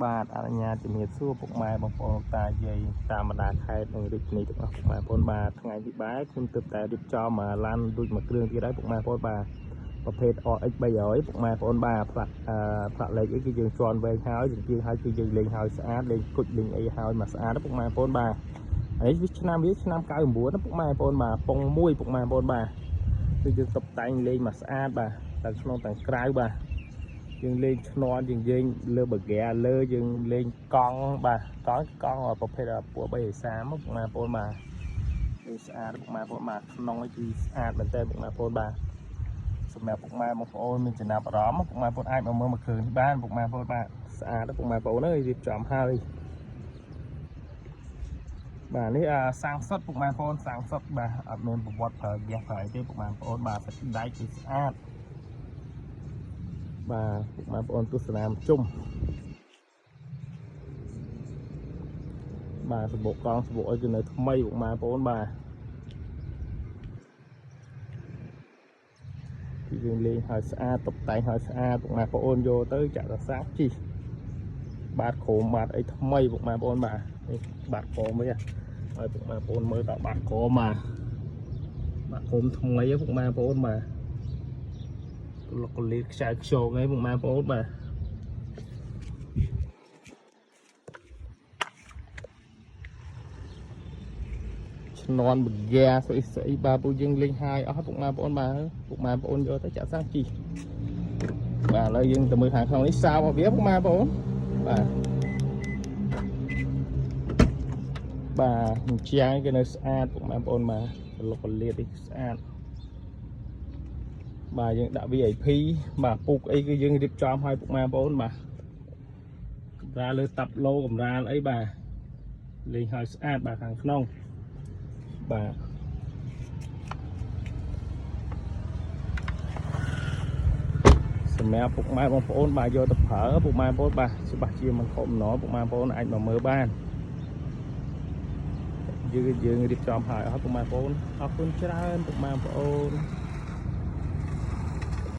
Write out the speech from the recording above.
បាទអនុញ្ញាតជំរាបសួរពុកម៉ែបងប្អូនតាយាយតាមបណ្ដាខេត្តនិងរាជធានីទាំងអស់ពុកម៉ែបងប្អូនបាទថ្ងៃនេះបាទខ្ញុំទើបតែរៀបចំឡានដូចមួយគ្រឿងទៀតហើយពុកម៉ែបងប្អូនបាទប្រភេទ RX 300ពុកម៉ែបងប្អូនបាទផ្លាក់លេខអីគឺយើងជន់វែងហើយជាងហើយគឺយើងលេងហើយស្អាតលេងគុជលេងអីហើយមកស្អាតពុកម៉ែបងប្អូនបាទហើយវាឆ្នាំ99ពុកម៉ែបងប្អូនបាទពងមួយពុកម៉ែបងប្អូនបាទគឺយើងតុបតែងលេងមកស្អាតបាទទាំងក្នុងទាំងក្រៅបាទយើងលេងឈ្នន់យើងលើបហ្គាលើយើងលេងកង់បាទកង់ប្រភេទពួក330ពុកម៉ែបងប្អូនបាទគឺស្អាតពុកម៉ែបងប្អូនបាទក្នុងនេះគឺស្អាតមែនតើពុកម៉ែបងប្អូនបាទសម្រាប់ពុកម៉ែបងប្អូនមានចំណាប់អារម្មណ៍ពុកម៉ែបងប្អូនអាចមកមើលមួយគ្រឿងនេះបានពុកម៉ែបងប្អូនបាទស្អាតពុកម៉ែបងប្អូនអើយរៀបចំហើយបាទនេះសាំងសុតពុកម៉ែបងប្អូនសាំងសុតបាទអត់មានប្រវត្តិប្រើហ្គាសប្រើអីទេពុកម៉ែបងប្អូនបាទសាច់ដៃគឺស្អាតបាទពុកម៉ែបងប្អូនទស្សនាជុំបាទសម្បុកកង់សម្បុកអីគឺនៅថ្មីពុកម៉ែបងប្អូនបាទគឺយើងលេងឲ្យស្អាតតុបតែងឲ្យស្អាតពុកម៉ែបងប្អូនយកទៅចាក់រសាជីបាទក្រមបាទអីថ្មីពុកម៉ែបងប្អូនបាទនេះបាទក្រមវិញហើយពុកម៉ែបងប្អូនមើលតបាទក្រមបាទក្រមថ្មីពុកម៉ែបងប្អូនបាទលកលៀតខ្ចៅខ្យងអីពុកម៉ែបងប្អូនបាទនន់បហ្គាស្អីបាទពួកយើងលេងហើយអស់ពុកម៉ែបងប្អូនបាទពុកម៉ែបងប្អូនយកទៅចាក់សាំងជីបាទឥឡូវយើងទៅមើលខាងក្នុងនេះសោមកវាពុកម៉ែបងប្អូនបាទអញ្ចឹងគេនៅស្អាតពុកម៉ែបងប្អូនបាទលកលៀតនេះស្អាតបាទយើងដាក់ VIP បាទពុកអីគឺយើងរៀបចំឲ្យពុកម៉ែបងប្អូនបាទកម្រាលលើតាប់ឡូកម្រាលអីបាទលេងឲ្យស្អាតបាទខាងក្នុងបាទសម្រាប់ពុកម៉ែបងប្អូនបាទយកទៅប្រើពុកម៉ែបងប្អូនបាទច្បាស់ជាមិនខកអំណរពុកម៉ែបងប្អូនអាចមកមើលបានយើងរៀបចំឲ្យពុកម៉ែបងប្អូនអរគុណច្រើនពុកម៉ែបងប្អូន